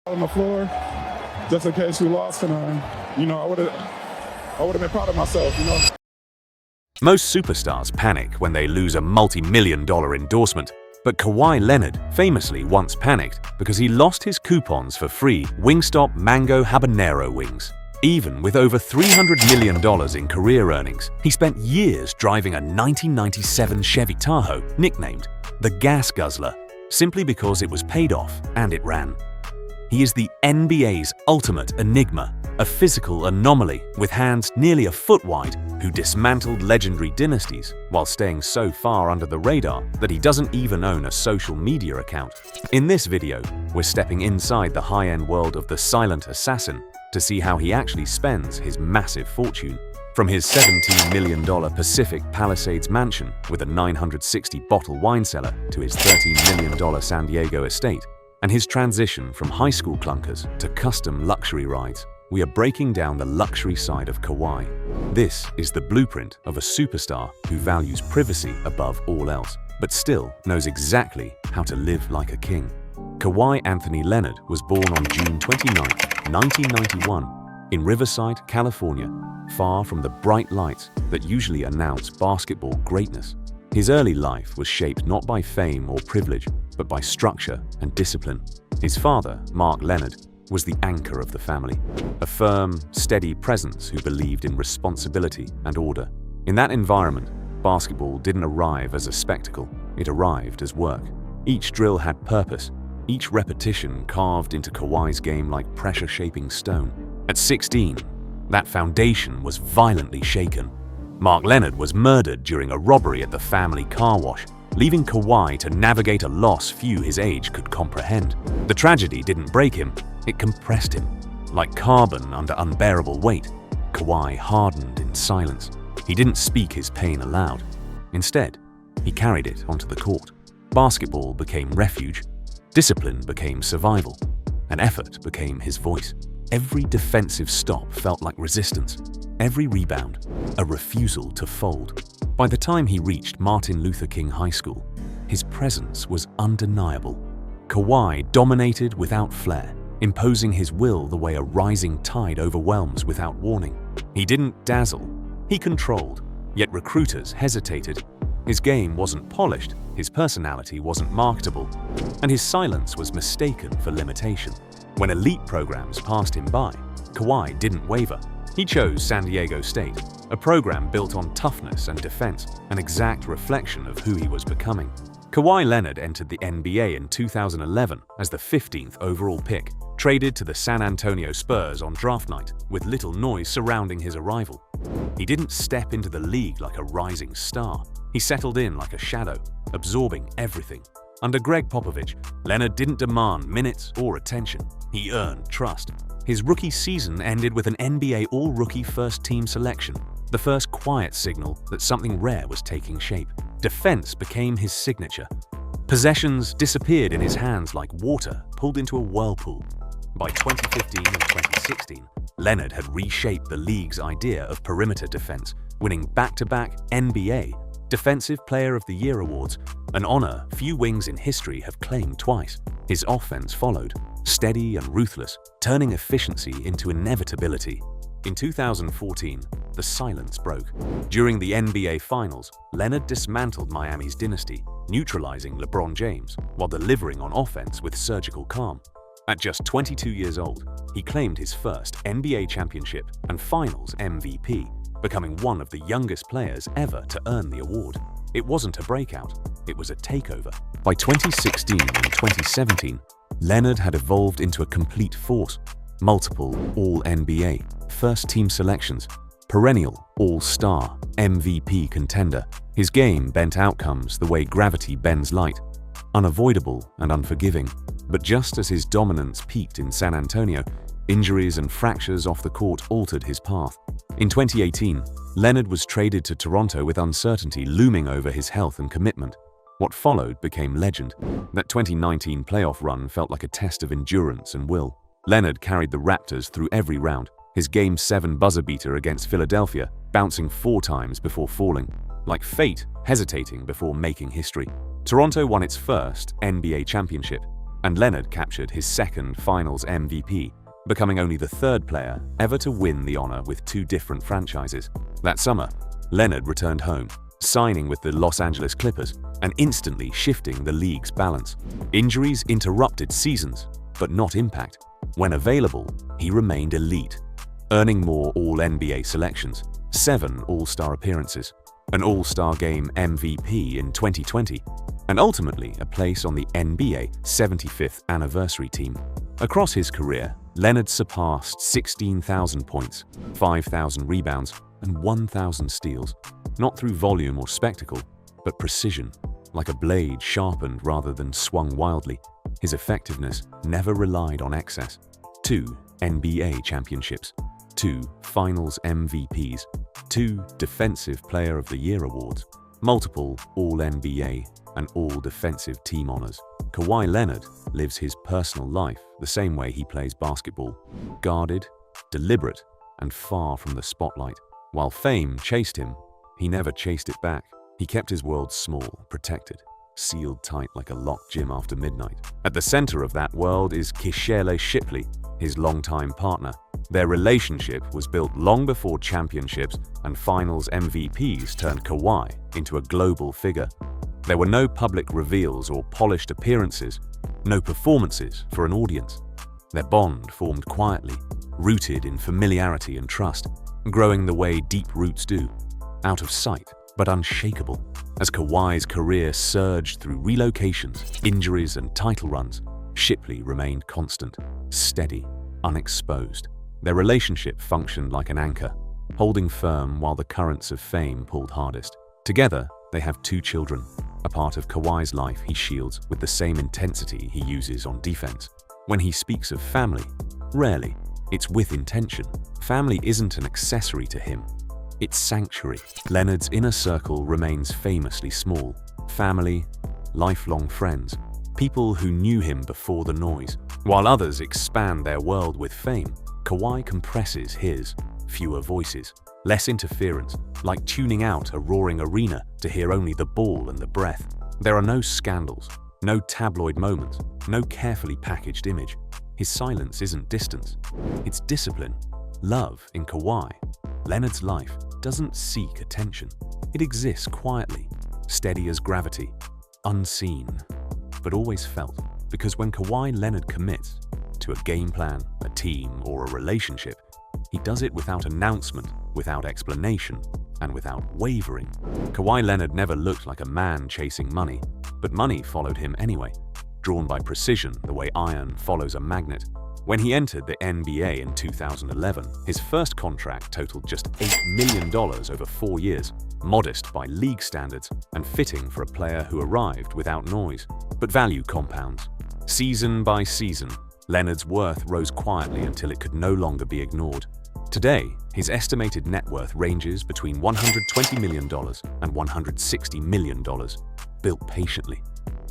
on the floor just in case we lost, and I would have been proud of myself. Most superstars panic when they lose a multi-million-dollar endorsement, but Kawhi Leonard famously once panicked because he lost his coupons for free Wingstop Mango Habanero wings. Even with over $300 million in career earnings, he spent years driving a 1997 Chevy Tahoe nicknamed the Gas Guzzler, simply because it was paid off and it ran. He is the NBA's ultimate enigma, a physical anomaly with hands nearly a foot wide who dismantled legendary dynasties while staying so far under the radar that he doesn't even own a social media account. In this video, we're stepping inside the high-end world of the silent assassin to see how he actually spends his massive fortune. From his $17 million Pacific Palisades mansion with a 960-bottle wine cellar to his $13 million San Diego estate, and his transition from high school clunkers to custom luxury rides, we are breaking down the luxury side of Kawhi. This is the blueprint of a superstar who values privacy above all else, but still knows exactly how to live like a king. Kawhi Anthony Leonard was born on June 29, 1991, in Riverside, California, far from the bright lights that usually announce basketball greatness. His early life was shaped not by fame or privilege, but by structure and discipline. His father, Mark Leonard, was the anchor of the family, a firm, steady presence who believed in responsibility and order. In that environment, basketball didn't arrive as a spectacle, it arrived as work. Each drill had purpose, each repetition carved into Kawhi's game like pressure-shaping stone. At 16, that foundation was violently shaken. Mark Leonard was murdered during a robbery at the family car wash, leaving Kawhi to navigate a loss few his age could comprehend. The tragedy didn't break him, it compressed him. Like carbon under unbearable weight, Kawhi hardened in silence. He didn't speak his pain aloud. Instead, he carried it onto the court. Basketball became refuge, discipline became survival, and effort became his voice. Every defensive stop felt like resistance, every rebound a refusal to fold. By the time he reached Martin Luther King High School, his presence was undeniable. Kawhi dominated without flair, imposing his will the way a rising tide overwhelms without warning. He didn't dazzle, he controlled, yet recruiters hesitated. His game wasn't polished, his personality wasn't marketable, and his silence was mistaken for limitation. When elite programs passed him by, Kawhi didn't waver. He chose San Diego State, a program built on toughness and defense, an exact reflection of who he was becoming. Kawhi Leonard entered the NBA in 2011 as the 15th overall pick, traded to the San Antonio Spurs on draft night, with little noise surrounding his arrival. He didn't step into the league like a rising star. He settled in like a shadow, absorbing everything. Under Greg Popovich, Leonard didn't demand minutes or attention. He earned trust. His rookie season ended with an NBA All-Rookie First-Team selection, the first quiet signal that something rare was taking shape. Defense became his signature. Possessions disappeared in his hands like water pulled into a whirlpool. By 2015 and 2016, Leonard had reshaped the league's idea of perimeter defense, winning back-to-back NBA Defensive Player of the Year awards, an honor few wings in history have claimed twice. His offense followed, steady and ruthless, turning efficiency into inevitability. In 2014, the silence broke. During the NBA Finals, Leonard dismantled Miami's dynasty, neutralizing LeBron James while delivering on offense with surgical calm. At just 22 years old, he claimed his first NBA championship and Finals MVP, becoming one of the youngest players ever to earn the award. It wasn't a breakout, it was a takeover. By 2016 and 2017, Leonard had evolved into a complete force. Multiple All-NBA, first-team selections, perennial All-Star, MVP contender. His game bent outcomes the way gravity bends light, unavoidable and unforgiving. But just as his dominance peaked in San Antonio, injuries and fractures off the court altered his path. In 2018, Leonard was traded to Toronto with uncertainty looming over his health and commitment. What followed became legend. That 2019 playoff run felt like a test of endurance and will. Leonard carried the Raptors through every round, his Game 7 buzzer beater against Philadelphia, bouncing 4 times before falling, like fate hesitating before making history. Toronto won its first NBA championship, and Leonard captured his second Finals MVP, becoming only the third player ever to win the honor with two different franchises. That summer, Leonard returned home, signing with the Los Angeles Clippers and instantly shifting the league's balance. Injuries interrupted seasons, but not impact. When available, he remained elite, earning more All-NBA selections, 7 All-Star appearances, an All-Star Game MVP in 2020, and ultimately a place on the NBA 75th anniversary team. Across his career, Leonard surpassed 16,000 points, 5,000 rebounds, and 1,000 steals, not through volume or spectacle, but precision. Like a blade sharpened rather than swung wildly, his effectiveness never relied on excess. 2 NBA championships, 2 Finals MVPs, 2 Defensive Player of the Year awards, multiple All-NBA and All-Defensive Team honors. Kawhi Leonard lives his personal life the same way he plays basketball, guarded, deliberate, and far from the spotlight. While fame chased him, he never chased it back. He kept his world small, protected, sealed tight like a locked gym after midnight. At the center of that world is Kishele Shipley, his longtime partner. Their relationship was built long before championships and Finals MVPs turned Kawhi into a global figure. There were no public reveals or polished appearances, no performances for an audience. Their bond formed quietly, rooted in familiarity and trust, growing the way deep roots do, out of sight but unshakable. As Kawhi's career surged through relocations, injuries, and title runs, Shipley remained constant, steady, unexposed. Their relationship functioned like an anchor, holding firm while the currents of fame pulled hardest. Together, they have 2 children, a part of Kawhi's life he shields with the same intensity he uses on defense. When he speaks of family, rarely, it's with intention. Family isn't an accessory to him. It's sanctuary. Leonard's inner circle remains famously small. Family, lifelong friends, people who knew him before the noise. While others expand their world with fame, Kawhi compresses his. Fewer voices, less interference, like tuning out a roaring arena to hear only the ball and the breath. There are no scandals, no tabloid moments, no carefully packaged image. His silence isn't distance, it's discipline. Love in Kawhi. Leonard's life doesn't seek attention. It exists quietly, steady as gravity, unseen, but always felt. Because when Kawhi Leonard commits to a game plan, a team, or a relationship, he does it without announcement, without explanation, and without wavering. Kawhi Leonard never looked like a man chasing money, but money followed him anyway, drawn by precision the way iron follows a magnet. When he entered the NBA in 2011, his first contract totaled just $8 million over 4 years, modest by league standards and fitting for a player who arrived without noise. But value compounds. Season by season, Leonard's worth rose quietly until it could no longer be ignored. Today, his estimated net worth ranges between $120 million and $160 million, built patiently,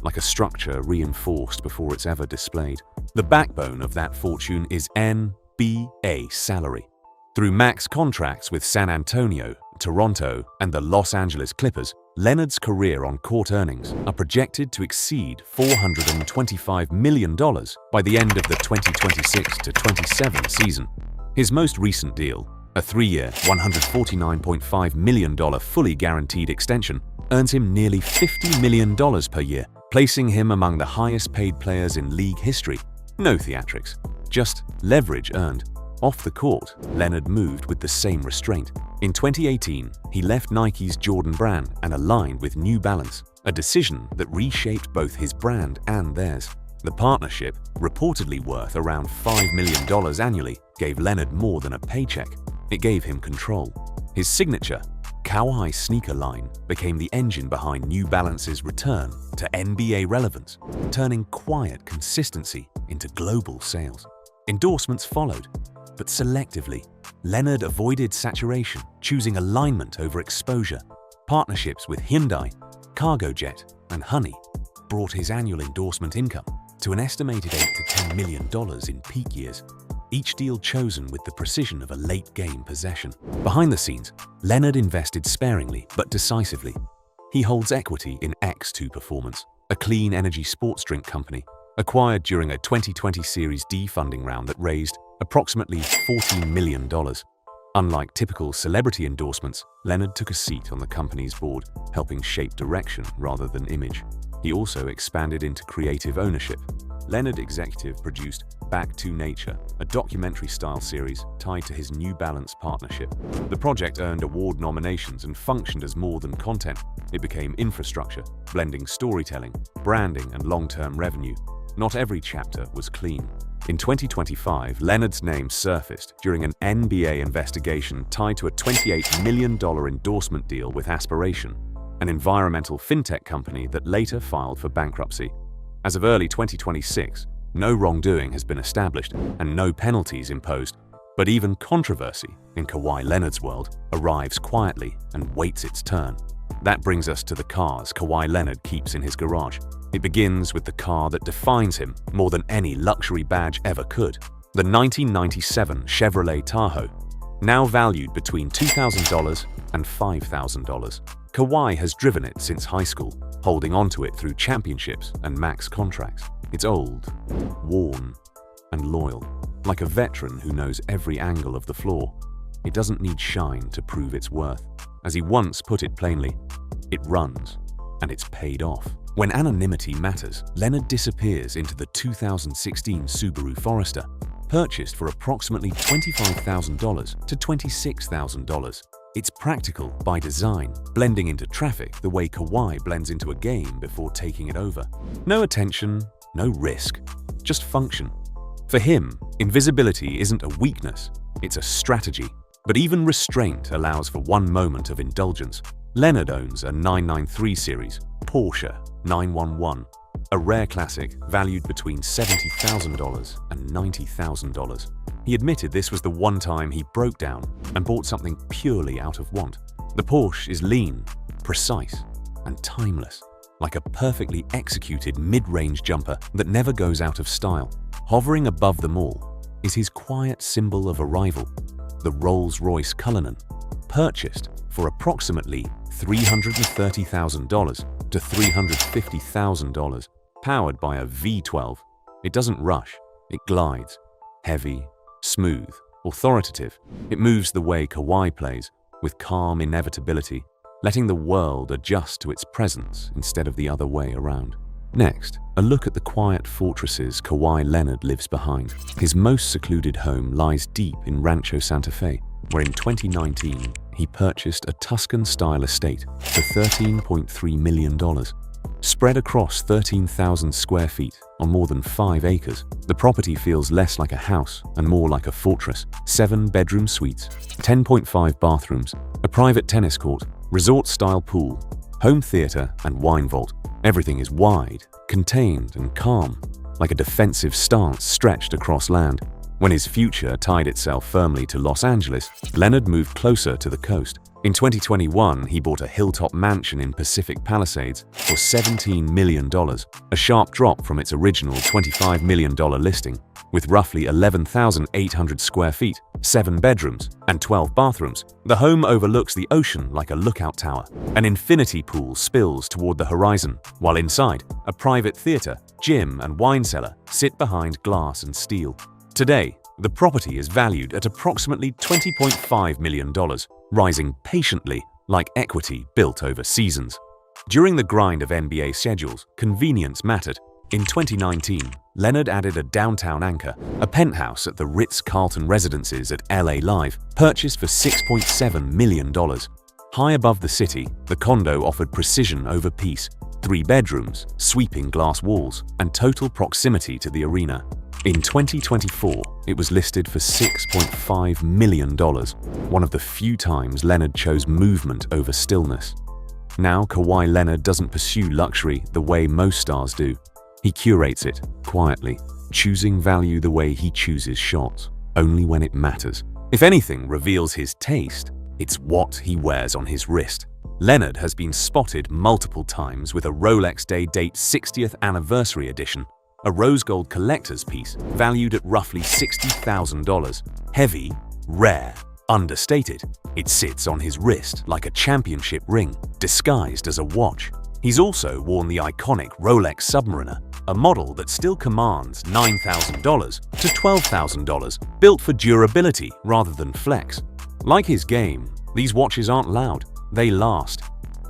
like a structure reinforced before it's ever displayed. The backbone of that fortune is NBA salary. Through max contracts with San Antonio, Toronto, and the Los Angeles Clippers, Leonard's career on-court earnings are projected to exceed $425 million by the end of the 2026-27 season. His most recent deal, a 3-year, $149.5 million fully guaranteed extension, earns him nearly $50 million per year, placing him among the highest-paid players in league history. No theatrics, just leverage earned. Off the court, Leonard moved with the same restraint. In 2018, he left Nike's Jordan brand and aligned with New Balance, a decision that reshaped both his brand and theirs. The partnership, reportedly worth around $5 million annually, gave Leonard more than a paycheck. It gave him control. His signature, Kawhi sneaker line, became the engine behind New Balance's return to NBA relevance, turning quiet consistency into global sales. Endorsements followed, but selectively. Leonard avoided saturation, choosing alignment over exposure. Partnerships with Hyundai, Cargojet, and Honey brought his annual endorsement income to an estimated $8 to $10 million in peak years, each deal chosen with the precision of a late-game possession. Behind the scenes, Leonard invested sparingly but decisively. He holds equity in X2 Performance, a clean energy sports drink company, acquired during a 2020 Series D funding round that raised approximately $14 million. Unlike typical celebrity endorsements, Leonard took a seat on the company's board, helping shape direction rather than image. He also expanded into creative ownership. Leonard executive produced Back to Nature, a documentary-style series tied to his New Balance partnership. The project earned award nominations and functioned as more than content. It became infrastructure, blending storytelling, branding, and long-term revenue. Not every chapter was clean. In 2025, Leonard's name surfaced during an NBA investigation tied to a $28 million endorsement deal with Aspiration, an environmental fintech company that later filed for bankruptcy. As of early 2026, no wrongdoing has been established and no penalties imposed, but even controversy, in Kawhi Leonard's world, arrives quietly and waits its turn. That brings us to the cars Kawhi Leonard keeps in his garage. It begins with the car that defines him more than any luxury badge ever could, the 1997 Chevrolet Tahoe, now valued between $2,000 and $5,000. Kawhi has driven it since high school, holding onto it through championships and max contracts. It's old, worn, and loyal, like a veteran who knows every angle of the floor. It doesn't need shine to prove its worth. As he once put it plainly, it runs, and it's paid off. When anonymity matters, Leonard disappears into the 2016 Subaru Forester, purchased for approximately $25,000 to $26,000. It's practical by design, blending into traffic the way Kawhi blends into a game before taking it over. No attention, no risk, just function. For him, invisibility isn't a weakness, it's a strategy. But even restraint allows for one moment of indulgence. Leonard owns a 993 series Porsche 911, a rare classic valued between $70,000 and $90,000. He admitted this was the one time he broke down and bought something purely out of want. The Porsche is lean, precise, and timeless, like a perfectly executed mid-range jumper that never goes out of style. Hovering above them all is his quiet symbol of arrival, the Rolls-Royce Cullinan, purchased for approximately $330,000 to $350,000. Powered by a V12, it doesn't rush, it glides. Heavy, smooth, authoritative, it moves the way Kawhi plays, with calm inevitability, letting the world adjust to its presence instead of the other way around. Next, a look at the quiet fortresses Kawhi Leonard lives behind. His most secluded home lies deep in Rancho Santa Fe, where in 2019 he purchased a Tuscan-style estate for $13.3 million. Spread across 13,000 square feet on more than 5 acres, the property feels less like a house and more like a fortress. 7-bedroom suites, 10.5 bathrooms, a private tennis court, resort-style pool, home theater, and wine vault. Everything is wide, contained, and calm, like a defensive stance stretched across land. When his future tied itself firmly to Los Angeles, Leonard moved closer to the coast. In 2021, he bought a hilltop mansion in Pacific Palisades for $17 million, a sharp drop from its original $25 million listing. With roughly 11,800 square feet, 7 bedrooms, and 12 bathrooms, the home overlooks the ocean like a lookout tower. An infinity pool spills toward the horizon, while inside, a private theater, gym, and wine cellar sit behind glass and steel. Today, the property is valued at approximately $20.5 million, rising patiently like equity built over seasons. During the grind of NBA schedules, convenience mattered. In 2019, Leonard added a downtown anchor, a penthouse at the Ritz-Carlton Residences at LA Live, purchased for $6.7 million. High above the city, the condo offered precision over peace, 3 bedrooms, sweeping glass walls, and total proximity to the arena. In 2024, it was listed for $6.5 million, one of the few times Leonard chose movement over stillness. Now, Kawhi Leonard doesn't pursue luxury the way most stars do. He curates it, quietly, choosing value the way he chooses shots, only when it matters. If anything reveals his taste, it's what he wears on his wrist. Leonard has been spotted multiple times with a Rolex Day-Date 60th Anniversary Edition, a rose gold collector's piece valued at roughly $60,000. Heavy, rare, understated. It sits on his wrist like a championship ring, disguised as a watch. He's also worn the iconic Rolex Submariner, a model that still commands $9,000 to $12,000, built for durability rather than flex. Like his game, these watches aren't loud, they last.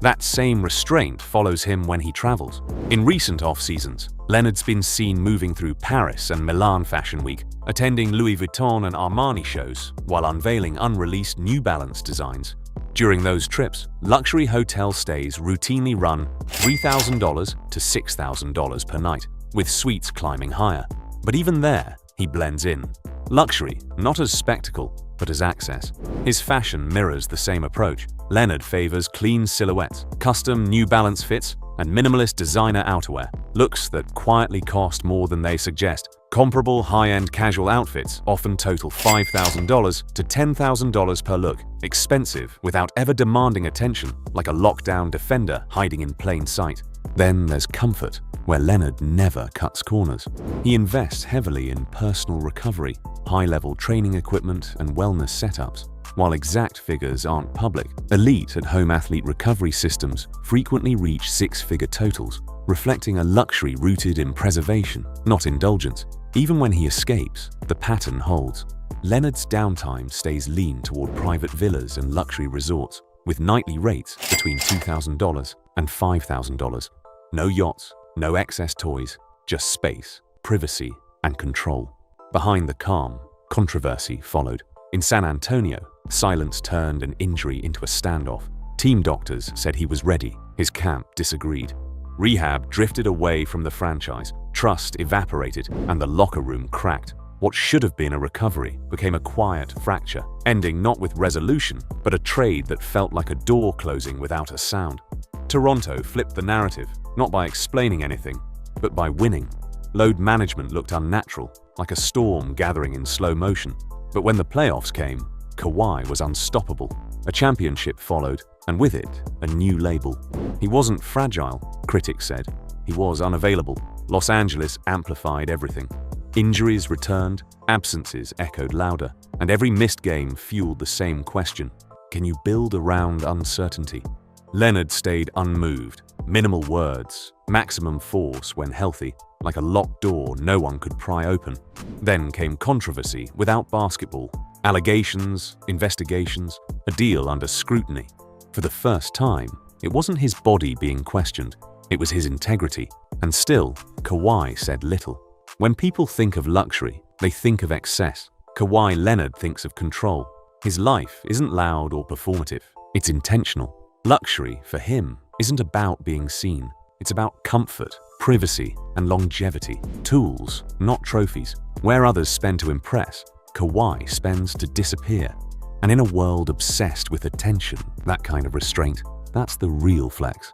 That same restraint follows him when he travels. In recent off-seasons, Leonard's been seen moving through Paris and Milan Fashion Week, attending Louis Vuitton and Armani shows, while unveiling unreleased New Balance designs. During those trips, luxury hotel stays routinely run $3,000 to $6,000 per night, with suites climbing higher. But even there, he blends in. Luxury, not as spectacle, but as access. His fashion mirrors the same approach. Leonard favors clean silhouettes, custom New Balance fits, and minimalist designer outerwear, looks that quietly cost more than they suggest. Comparable high-end casual outfits often total $5,000 to $10,000 per look, expensive without ever demanding attention, like a lockdown defender hiding in plain sight. Then there's comfort, where Leonard never cuts corners. He invests heavily in personal recovery, high-level training equipment, and wellness setups. While exact figures aren't public, elite at-home athlete recovery systems frequently reach six-figure totals, reflecting a luxury rooted in preservation, not indulgence. Even when he escapes, the pattern holds. Leonard's downtime stays lean toward private villas and luxury resorts, with nightly rates between $2,000 and $5,000. No yachts, no excess toys, just space, privacy, and control. Behind the calm, controversy followed. In San Antonio, silence turned an injury into a standoff. Team doctors said he was ready. His camp disagreed. Rehab drifted away from the franchise. Trust evaporated, and the locker room cracked. What should have been a recovery became a quiet fracture, ending not with resolution, but a trade that felt like a door closing without a sound. Toronto flipped the narrative, not by explaining anything, but by winning. Load management looked unnatural, like a storm gathering in slow motion. But when the playoffs came, Kawhi was unstoppable. A championship followed, and with it, a new label. He wasn't fragile, critics said. He was unavailable. Los Angeles amplified everything. Injuries returned, absences echoed louder, and every missed game fueled the same question. Can you build around uncertainty? Leonard stayed unmoved. Minimal words, maximum force when healthy, like a locked door no one could pry open. Then came controversy without basketball. Allegations, investigations, a deal under scrutiny. For the first time, it wasn't his body being questioned, it was his integrity. And still, Kawhi said little. When people think of luxury, they think of excess. Kawhi Leonard thinks of control. His life isn't loud or performative, it's intentional. Luxury, for him, isn't about being seen. It's about comfort, privacy, and longevity. Tools, not trophies. Where others spend to impress, Kawhi spends to disappear. And in a world obsessed with attention, that kind of restraint, that's the real flex.